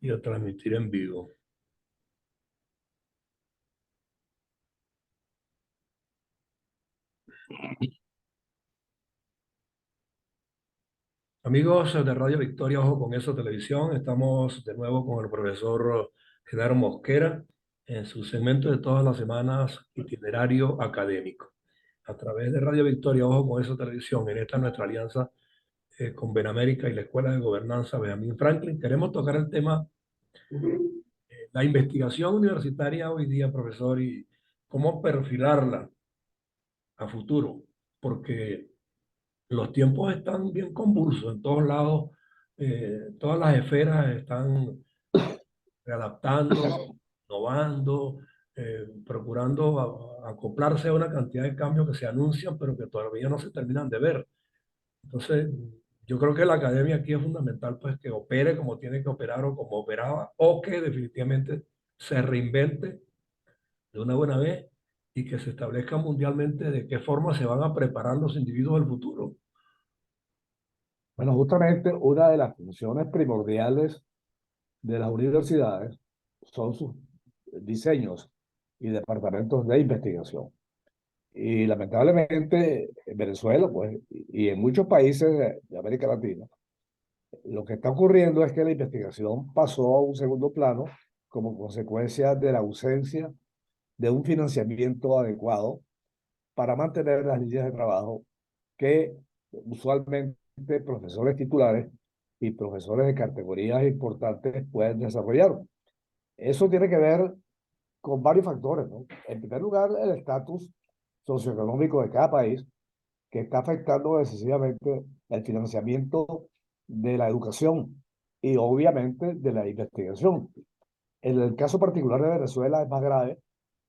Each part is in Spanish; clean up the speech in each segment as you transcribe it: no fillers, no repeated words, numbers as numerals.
y a transmitir en vivo. Amigos de Radio Victoria, Ojo con Eso Televisión, estamos de nuevo con el profesor Genaro Mosquera en su segmento de todas las semanas, Itinerario Académico. A través de Radio Victoria, Ojo con Eso Televisión, en esta nuestra alianza con Benamérica y la Escuela de Gobernanza Benjamin Franklin, queremos tocar el tema, la investigación universitaria hoy día, profesor, y cómo perfilarla a futuro, porque los tiempos están bien convulsos en todos lados, todas las esferas están readaptando, innovando, procurando acoplarse a una cantidad de cambios que se anuncian, pero que todavía no se terminan de ver. Entonces, yo creo que la academia aquí es fundamental, pues, que opere como tiene que operar o como operaba, o que definitivamente se reinvente de una buena vez y que se establezca mundialmente de qué forma se van a preparar los individuos del futuro. Bueno, justamente una de las funciones primordiales de las universidades son sus diseños y departamentos de investigación. Y lamentablemente en Venezuela, pues, y en muchos países de América Latina, lo que está ocurriendo es que la investigación pasó a un segundo plano como consecuencia de la ausencia de un financiamiento adecuado para mantener las líneas de trabajo que usualmente profesores titulares y profesores de categorías importantes pueden desarrollar. Eso tiene que ver con varios factores, ¿no? En primer lugar, el estatus socioeconómico de cada país, que está afectando decisivamente el financiamiento de la educación y obviamente de la investigación. En el caso particular de Venezuela es más grave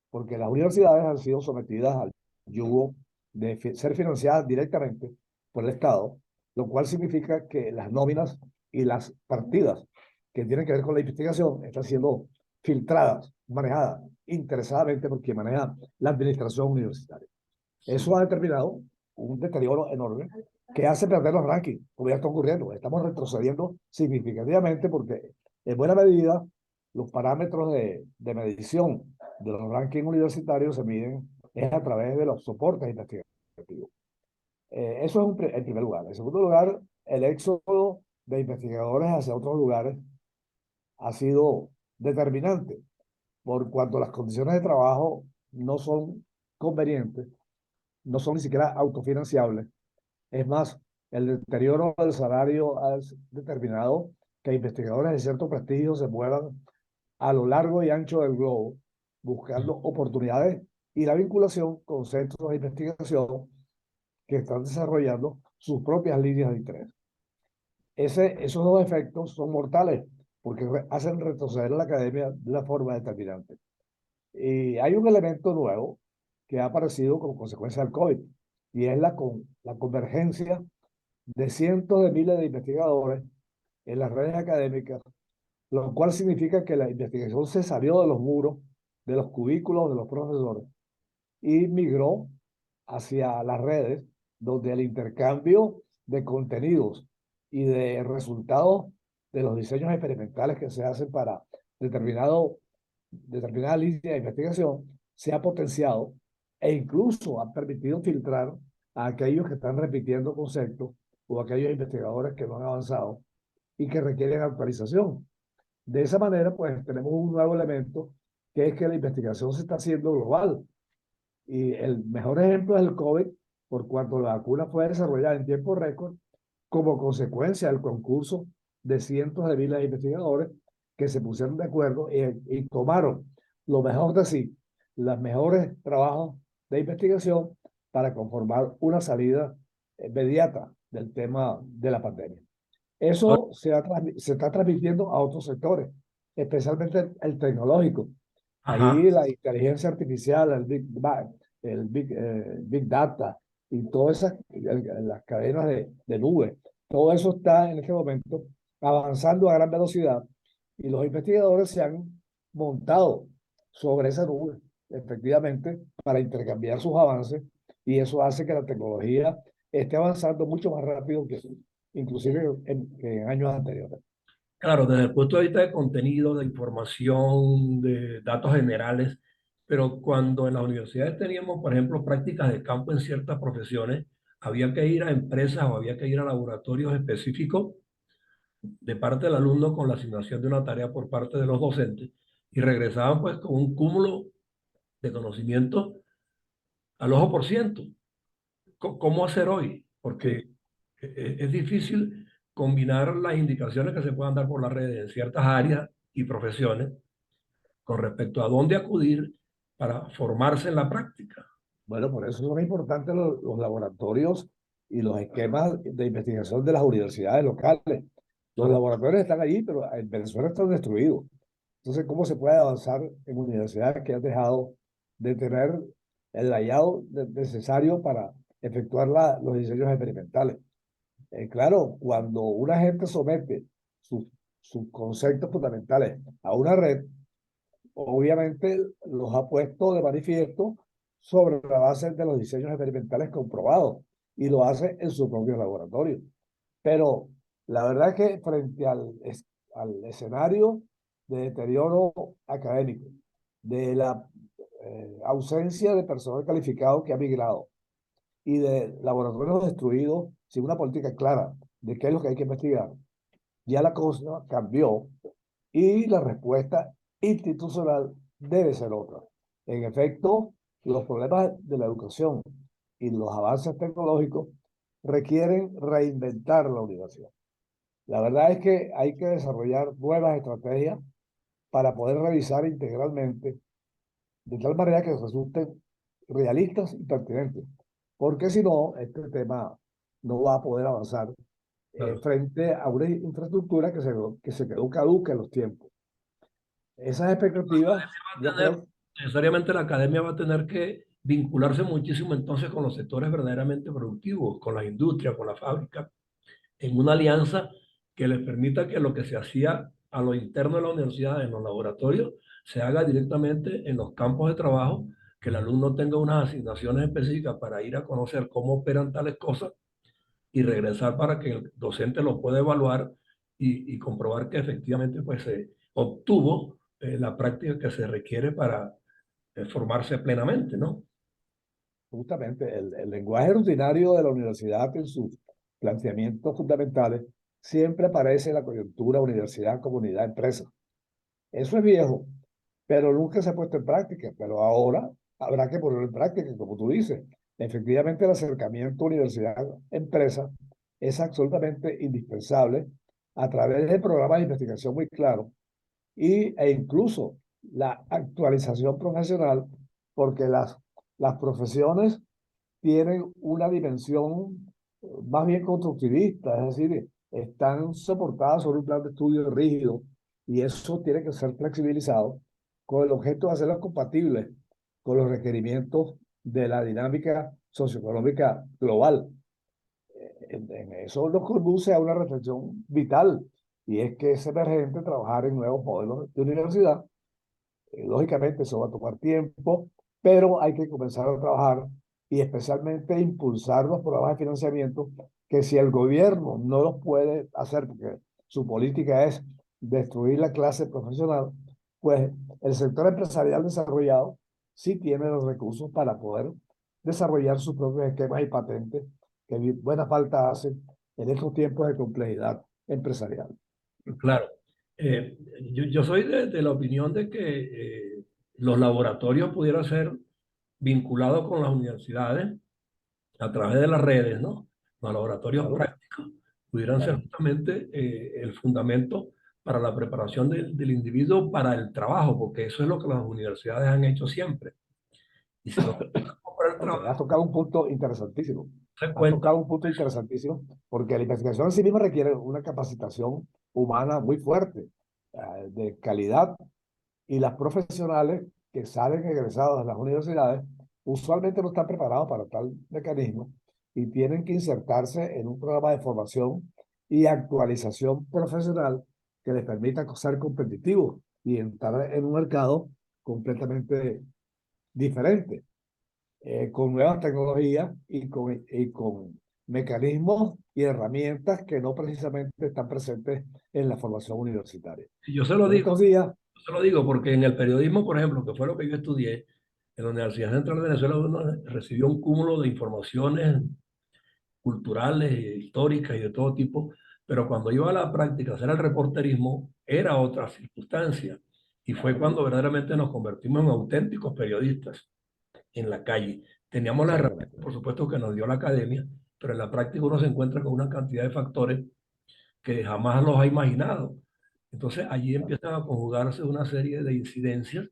porque las universidades han sido sometidas al yugo de ser financiadas directamente por el Estado, lo cual significa que las nóminas y las partidas que tienen que ver con la investigación están siendo filtradas, manejadas interesadamente por quien maneja la administración universitaria. Eso ha determinado un deterioro enorme que hace perder los rankings, como ya está ocurriendo. Estamos retrocediendo significativamente porque, en buena medida, los parámetros de medición de los rankings universitarios se miden es a través de los soportes investigativos. Eso es en primer lugar. En segundo lugar, el éxodo de investigadores hacia otros lugares ha sido determinante por cuanto las condiciones de trabajo no son convenientes, no son ni siquiera autofinanciables. Es más, el deterioro del salario ha determinado que investigadores de cierto prestigio se muevan a lo largo y ancho del globo buscando oportunidades y la vinculación con centros de investigación que están desarrollando sus propias líneas de interés. Esos dos efectos son mortales porque hacen retroceder a la academia de una forma determinante. Y hay un elemento nuevo que ha aparecido como consecuencia del COVID y es la convergencia de cientos de miles de investigadores en las redes académicas, lo cual significa que la investigación se salió de los muros, de los cubículos de los profesores y migró hacia las redes, donde el intercambio de contenidos y de resultados de los diseños experimentales que se hacen para determinada línea de investigación se ha potenciado e incluso ha permitido filtrar a aquellos que están repitiendo conceptos o aquellos investigadores que no han avanzado y que requieren actualización. De esa manera, pues tenemos un nuevo elemento que es que la investigación se está haciendo global. Y el mejor ejemplo es el COVID, por cuanto la vacuna fue desarrollada en tiempo récord como consecuencia del concurso de cientos de miles de investigadores que se pusieron de acuerdo y tomaron lo mejor de sí, los mejores trabajos de investigación para conformar una salida inmediata del tema de la pandemia. Eso se está transmitiendo a otros sectores, especialmente el tecnológico. Ajá. Ahí la inteligencia artificial, Big Data y todas esas, las cadenas de nube, todo eso está en este momento avanzando a gran velocidad y los investigadores se han montado sobre esa nube, efectivamente, para intercambiar sus avances y eso hace que la tecnología esté avanzando mucho más rápido que inclusive que en años anteriores. Claro, desde el punto de vista de contenido, de información, de datos generales, pero cuando en las universidades teníamos, por ejemplo, prácticas de campo en ciertas profesiones, había que ir a empresas o había que ir a laboratorios específicos de parte del alumno con la asignación de una tarea por parte de los docentes y regresaban pues con un cúmulo de conocimiento al ojo por ciento. ¿Cómo hacer hoy? Sí. Porque es difícil combinar las indicaciones que se puedan dar por las redes en ciertas áreas y profesiones con respecto a dónde acudir para formarse en la práctica. Bueno, por eso son importantes los laboratorios y los esquemas de investigación de las universidades locales. Los Claro, laboratorios están allí, pero en Venezuela están destruidos. Entonces, ¿cómo se puede avanzar en universidades que han dejado de tener el hallado necesario para efectuar los diseños experimentales? Claro, cuando una gente somete sus, sus conceptos fundamentales a una red, obviamente los ha puesto de manifiesto sobre la base de los diseños experimentales comprobados y lo hace en su propio laboratorio. Pero la verdad es que frente al escenario de deterioro académico, de la ausencia de personal calificado que ha migrado y de laboratorios destruidos sin una política clara de qué es lo que hay que investigar, ya la cosa cambió y la respuesta institucional debe ser otra. En efecto, los problemas de la educación y los avances tecnológicos requieren reinventar la universidad. La verdad es que hay que desarrollar nuevas estrategias para poder revisar integralmente, de tal manera que resulten realistas y pertinentes, porque si no, este tema no va a poder avanzar claro. frente a una infraestructura que se quedó caduca en los tiempos. Esas expectativas, Va yo a tener, creo, necesariamente la academia va a tener que vincularse muchísimo entonces con los sectores verdaderamente productivos, con la industria, con la fábrica, en una alianza que les permita que lo que se hacía a lo interno de la universidad, en los laboratorios, se haga directamente en los campos de trabajo, que el alumno tenga unas asignaciones específicas para ir a conocer cómo operan tales cosas y regresar para que el docente lo pueda evaluar y comprobar que efectivamente pues, se obtuvo la práctica que se requiere para formarse plenamente, ¿no? justamente el lenguaje rutinario de la universidad en sus planteamientos fundamentales siempre aparece en la coyuntura universidad, comunidad, empresa. Eso es viejo, pero nunca se ha puesto en práctica. Pero ahora habrá que ponerlo en práctica, como tú dices. Efectivamente, el acercamiento universidad-empresa es absolutamente indispensable a través de programas de investigación muy claros e incluso la actualización profesional, porque las profesiones tienen una dimensión más bien constructivista, es decir, están soportadas sobre un plan de estudio rígido y eso tiene que ser flexibilizado con el objeto de hacerlas compatibles con los requerimientos de la dinámica socioeconómica global. En eso nos conduce a una reflexión vital y es que es emergente trabajar en nuevos modelos de universidad. Lógicamente eso va a tomar tiempo, pero hay que comenzar a trabajar y especialmente impulsar los programas de financiamiento que si el gobierno no los puede hacer porque su política es destruir la clase profesional, pues el sector empresarial desarrollado sí tiene los recursos para poder desarrollar sus propios esquemas y patentes que buena falta hacen en estos tiempos de complejidad empresarial. Claro. Yo soy de la opinión de que los laboratorios pudieran ser vinculados con las universidades a través de las redes, ¿no? Los laboratorios Claro, prácticos pudieran ser claro. justamente el fundamento para la preparación del individuo para el trabajo, porque eso es lo que las universidades han hecho siempre. Y si no preparamos para el Ok, has trabajo, tocado un punto interesantísimo. se Has cuenta. tocado un punto interesantísimo porque la investigación en sí misma requiere una capacitación humana muy fuerte, de calidad, y las profesionales que salen egresados de las universidades usualmente no están preparados para tal mecanismo y tienen que insertarse en un programa de formación y actualización profesional que les permita ser competitivos y entrar en un mercado completamente diferente con nuevas tecnologías y con mecanismos y herramientas que no precisamente están presentes en la formación universitaria. Y yo se lo En digo, estos días, yo se lo digo porque en el periodismo, por ejemplo, que fue lo que yo estudié, en la Universidad Central de Venezuela uno recibió un cúmulo de informaciones culturales, históricas y de todo tipo, pero cuando iba a la práctica a hacer el reporterismo era otra circunstancia. Y fue cuando verdaderamente nos convertimos en auténticos periodistas en la calle. Teníamos las herramientas, exactamente, por supuesto, que nos dio la academia, pero en la práctica uno se encuentra con una cantidad de factores que jamás los ha imaginado. Entonces allí empiezan a conjugarse una serie de incidencias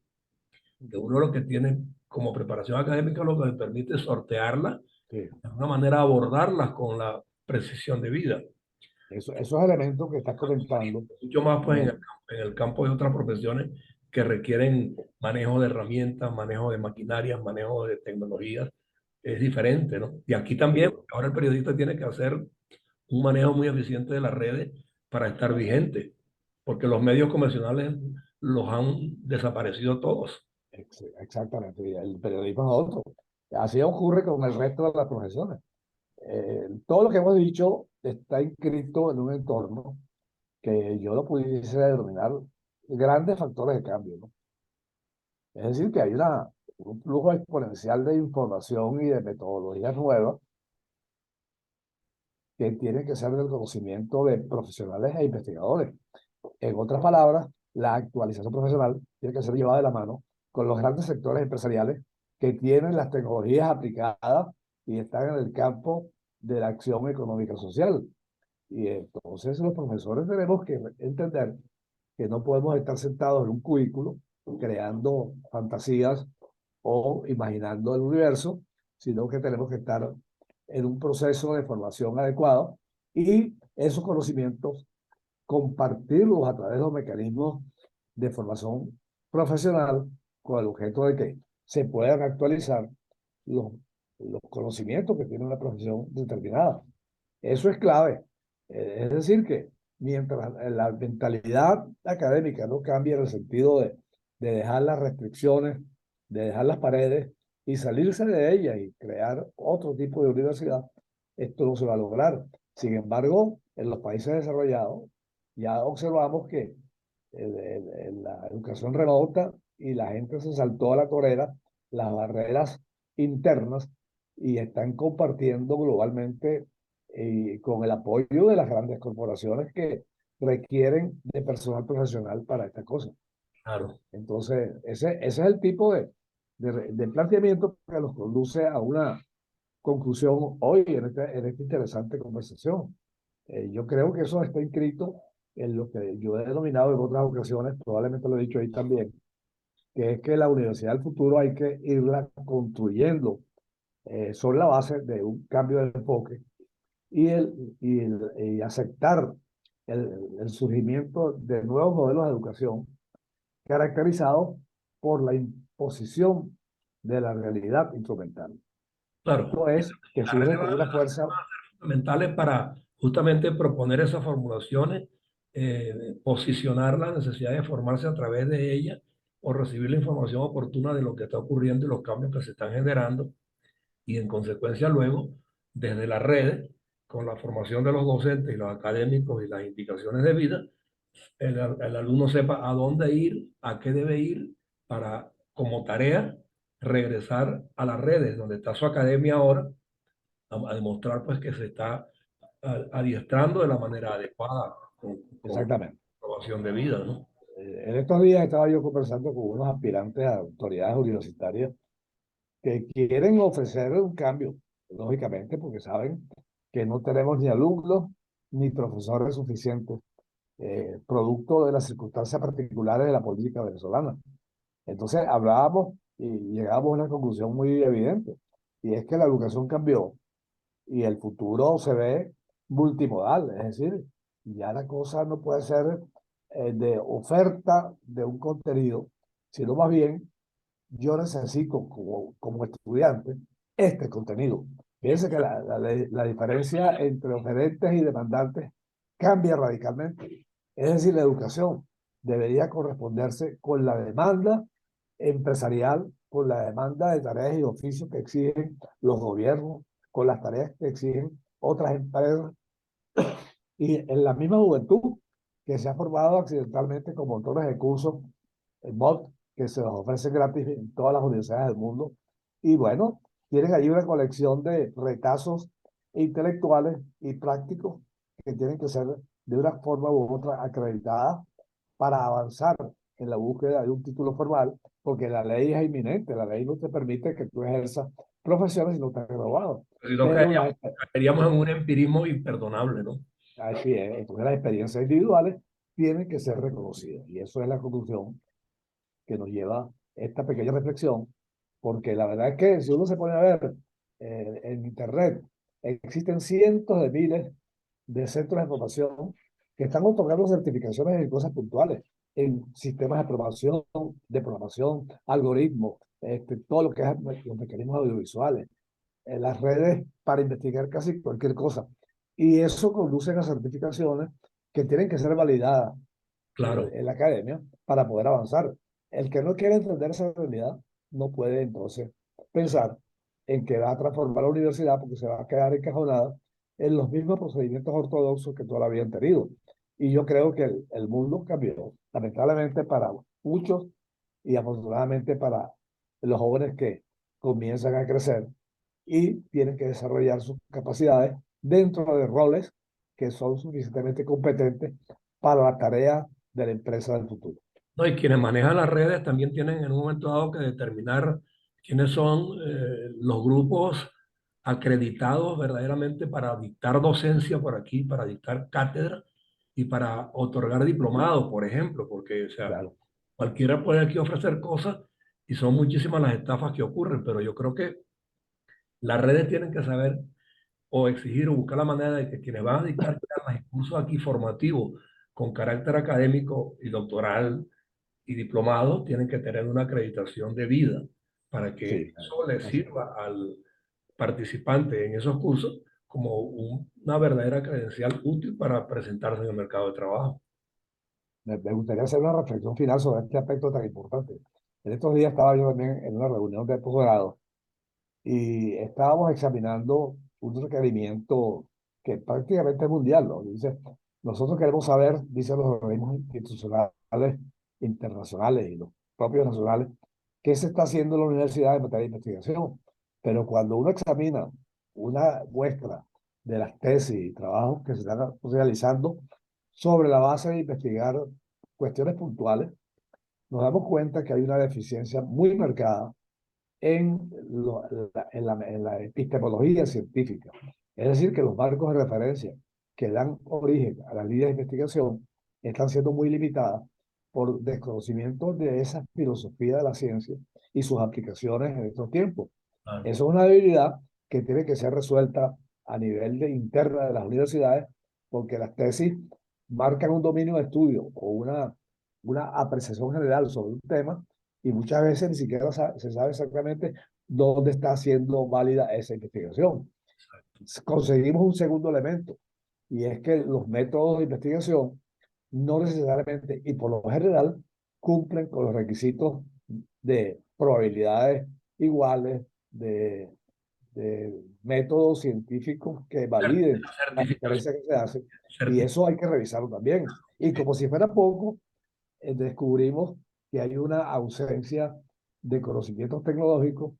que uno lo que tiene como preparación académica lo que le permite es sortearlas, sí. de alguna manera abordarlas con la precisión de vida. Esos elementos que estás comentando, Mucho más pues me, en el campo de otras profesiones que requieren manejo de herramientas, manejo de maquinarias, manejo de tecnologías, es diferente, ¿no? Y aquí también, sí, ahora el periodista tiene que hacer un manejo muy eficiente de las redes para estar vigente, porque los medios convencionales los han desaparecido todos. exactamente, y el periodismo es otro. Así ocurre con el resto de las profesiones. Todo lo que hemos dicho está inscrito en un entorno que yo lo pudiese denominar grandes factores de cambio, ¿no? Es decir, que hay un flujo exponencial de información y de metodologías nuevas que tienen que ser del conocimiento de profesionales e investigadores. En otras palabras, la actualización profesional tiene que ser llevada de la mano con los grandes sectores empresariales que tienen las tecnologías aplicadas y están en el campo de la acción económica social. Y entonces los profesores tenemos que entender que no podemos estar sentados en un cubículo creando fantasías o imaginando el universo, sino que tenemos que estar en un proceso de formación adecuado y esos conocimientos compartirlos a través de los mecanismos de formación profesional con el objeto de que se puedan actualizar los, los conocimientos que tiene una profesión determinada. Eso es clave. Es decir, que mientras la mentalidad académica no cambie en el sentido de dejar las restricciones, de dejar las paredes y salirse de ellas y crear otro tipo de universidad, esto no se va a lograr. Sin embargo, en los países desarrollados ya observamos que en la educación remota y la gente se saltó a la torera las barreras internas y están compartiendo globalmente con el apoyo de las grandes corporaciones que requieren de personal profesional para esta cosa. Claro, Entonces, ese es el tipo de planteamiento que nos conduce a una conclusión hoy en esta interesante conversación. Yo creo que eso está inscrito en lo que yo he denominado en otras ocasiones, probablemente lo he dicho ahí también, que es que la universidad del futuro hay que irla construyendo sobre la base de un cambio de enfoque y aceptar el surgimiento de nuevos modelos de educación caracterizados por la imposición de la realidad instrumental. claro. Esto es, que Las redes surge van con una fuerza, a ser fundamentales para justamente proponer esas formulaciones, posicionar la necesidad de formarse a través de ellas o recibir la información oportuna de lo que está ocurriendo y los cambios que se están generando y en consecuencia luego, desde las redes, con la formación de los docentes y los académicos y las indicaciones de vida, el alumno sepa a dónde ir, a qué debe ir para, como tarea, regresar a las redes donde está su academia ahora, a demostrar pues que se está adiestrando de la manera adecuada con exactamente. aprobación de vida, ¿no? En estos días estaba yo conversando con unos aspirantes a autoridades universitarias que quieren ofrecer un cambio, lógicamente, porque saben que no tenemos ni alumnos ni profesores suficientes, producto de las circunstancias particulares de la política venezolana. Entonces hablábamos y llegábamos a una conclusión muy evidente, y es que la educación cambió y el futuro se ve multimodal, es decir, ya la cosa no puede ser de oferta de un contenido, sino más bien yo necesito como estudiante este contenido. Fíjense que la diferencia entre oferentes y demandantes cambia radicalmente. Es decir, la educación debería corresponderse con la demanda empresarial, con la demanda de tareas y oficios que exigen los gobiernos, con las tareas que exigen otras empresas y en la misma juventud que se ha formado accidentalmente con montones de cursos MOOC que se los ofrecen gratis en todas las universidades del mundo. Y bueno, tienen allí una colección de retazos intelectuales y prácticos que tienen que ser de una forma u otra acreditadas para avanzar en la búsqueda de un título formal, porque la ley es inminente, la ley no te permite que tú ejerzas profesiones si no estás graduado. Si no Pero caeríamos en un empirismo imperdonable, ¿no? así es, entonces las experiencias individuales tienen que ser reconocidas. Y eso es la conclusión que nos lleva esta pequeña reflexión, porque la verdad es que si uno se pone a ver en Internet, existen cientos de miles de centros de formación que están otorgando certificaciones en cosas puntuales, en sistemas de programación, algoritmos, todo lo que es los mecanismos audiovisuales, en las redes para investigar casi cualquier cosa. Y eso conduce a certificaciones que tienen que ser validadas Claro. en la academia para poder avanzar. El que no quiere entender esa realidad no puede entonces pensar en que va a transformar la universidad porque se va a quedar encajonada en los mismos procedimientos ortodoxos que toda la vida han tenido. Y yo creo que el mundo cambió, lamentablemente para muchos y afortunadamente para los jóvenes que comienzan a crecer y tienen que desarrollar sus capacidades dentro de roles que son suficientemente competentes para la tarea de la empresa del futuro. No, y quienes manejan las redes también tienen en un momento dado que determinar quiénes son los grupos acreditados verdaderamente para dictar docencia por aquí, para dictar cátedra y para otorgar diplomados, por ejemplo, porque, o sea, Claro, cualquiera puede aquí ofrecer cosas y son muchísimas las estafas que ocurren, pero yo creo que las redes tienen que saber o exigir o buscar la manera de que quienes van a dictar charlas y cursos aquí formativos con carácter académico y doctoral y diplomados tienen que tener una acreditación de vida para que sí, eso le así es. sirva al participante en esos cursos como una verdadera credencial útil para presentarse en el mercado de trabajo. Me gustaría hacer una reflexión final sobre este aspecto tan importante. En estos días estaba yo también en una reunión de posgrado y estábamos examinando un requerimiento que prácticamente es mundial, ¿no? Dice, nosotros queremos saber, dicen los organismos institucionales internacionales y los propios nacionales, qué se está haciendo en la universidad en materia de investigación. Pero cuando uno examina una muestra de las tesis y trabajos que se están realizando sobre la base de investigar cuestiones puntuales, nos damos cuenta que hay una deficiencia muy marcada en, en la epistemología científica. Es decir, que los marcos de referencia que dan origen a las líneas de investigación están siendo muy limitadas por desconocimiento de esa filosofía de la ciencia y sus aplicaciones en estos tiempos. Ah, Eso es una debilidad que tiene que ser resuelta a nivel interna de las universidades, porque las tesis marcan un dominio de estudio o una apreciación general sobre un tema y muchas veces ni siquiera se sabe exactamente dónde está siendo válida esa investigación. Conseguimos un segundo elemento, y es que los métodos de investigación no necesariamente y por lo general cumplen con los requisitos de probabilidades iguales, de métodos científicos que validen las certificación, inferencias que se hacen, y certificación. eso hay que revisarlo también. Y como si fuera poco, descubrimos que hay una ausencia de conocimientos tecnológicos,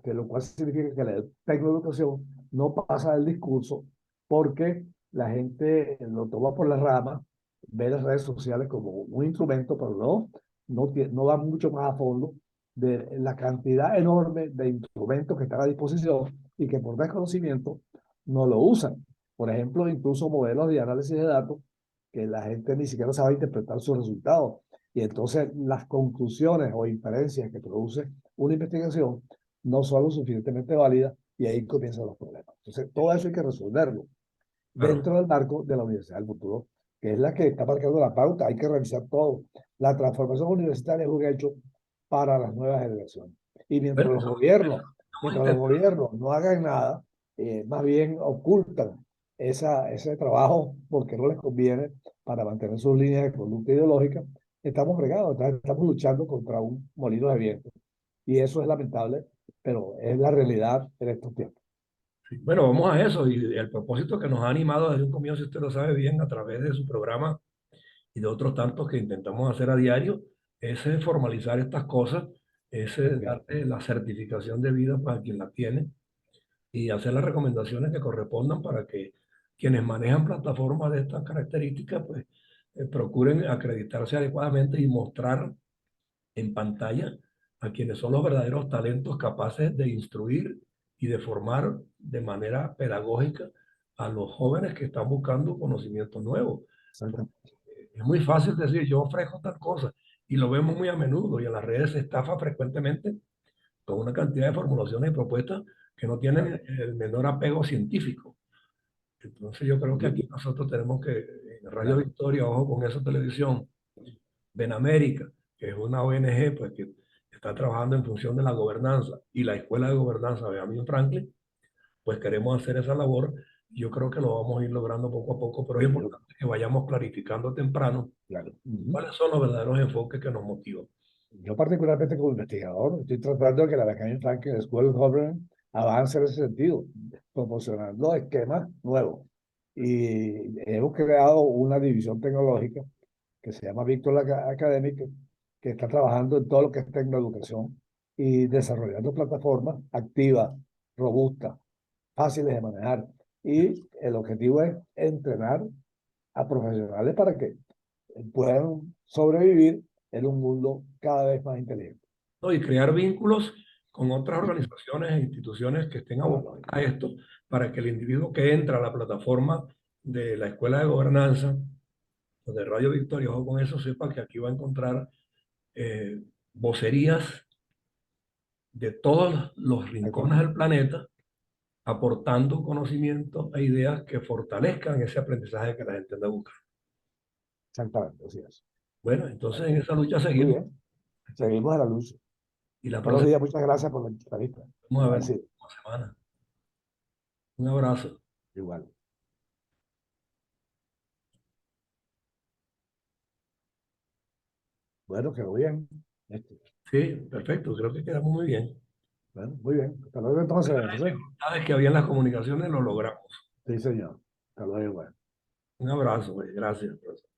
lo cual significa que la tecnoeducación no pasa del discurso porque la gente lo toma por las ramas, ve las redes sociales como un instrumento, pero no va mucho más a fondo de la cantidad enorme de instrumentos que están a disposición y que por desconocimiento no lo usan. Por ejemplo, incluso modelos de análisis de datos que la gente ni siquiera sabe interpretar sus resultados. Y entonces las conclusiones o inferencias que produce una investigación no son lo suficientemente válidas y ahí comienzan los problemas. Entonces, todo eso hay que resolverlo Claro. dentro del marco de la Universidad del Futuro, que es la que está marcando la pauta. Hay que revisar todo. La transformación universitaria es un hecho para las nuevas generaciones. Y Bueno, eso muy mientras los interesante. gobiernos no hagan nada, más bien ocultan ese trabajo porque no les conviene para mantener sus líneas de conducta ideológica, estamos fregados, estamos luchando contra un molino de viento. Y eso es lamentable, pero es la realidad en estos tiempos. Bueno, vamos a eso y el propósito que nos ha animado desde un comienzo, usted lo sabe bien, a través de su programa y de otros tantos que intentamos hacer a diario, es formalizar estas cosas, es Ok, darle la certificación de vida para quien la tiene y hacer las recomendaciones que correspondan para que quienes manejan plataformas de estas características, pues procuren acreditarse adecuadamente y mostrar en pantalla a quienes son los verdaderos talentos capaces de instruir y de formar de manera pedagógica a los jóvenes que están buscando conocimientos nuevos. exacto. Es muy fácil decir, yo ofrezco tal cosa, y lo vemos muy a menudo, y en las redes se estafa frecuentemente con una cantidad de formulaciones y propuestas que no tienen Claro. el menor apego científico. Entonces yo creo que Yo- aquí nosotros tenemos que, en Radio claro, Victoria, ojo con esa televisión, Benamérica, que es una ONG pues, que está trabajando en función de la gobernanza, y la Escuela de Gobernanza de Benjamin Franklin, pues queremos hacer esa labor. Yo creo que lo vamos a ir logrando poco a poco, pero es yo- importante que vayamos clarificando temprano claro. Ujú. cuáles son los verdaderos enfoques que nos motivan. Yo particularmente como investigador estoy tratando de que la Benjamin Franklin School of Government avance en ese sentido, proporcionando esquemas nuevos. Y hemos creado una división tecnológica que se llama Victor Academic, que está trabajando en todo lo que es tecnoeducación y desarrollando plataformas activas, robustas, fáciles de manejar. Y el objetivo es entrenar a profesionales para que puedan sobrevivir en un mundo cada vez más inteligente. ¿No? Y crear vínculos con otras organizaciones e instituciones que estén No, abocadas a lógico. esto, para que el individuo que entra a la plataforma de la Escuela de Gobernanza o de Radio Victoria, ojo con eso, sepa que aquí va a encontrar vocerías de todos los rincones del planeta, aportando conocimientos e ideas que fortalezcan ese aprendizaje que la gente anda buscando. Exactamente, así es. Bueno, entonces Bueno, en esa lucha muy seguimos. bien. Seguimos a la luz. Y la Buenos próxima días, muchas gracias por la entrevista. vamos a ver Agradecido. la semana. Un abrazo. Igual. Bueno, quedó bien. Este, Sí, perfecto, creo que quedamos muy bien. Bueno, muy bien. Hasta luego entonces, José. Dificultades que había en las comunicaciones lo logramos. Sí, señor. Hasta luego, igual. Un abrazo, pues, gracias, profesor.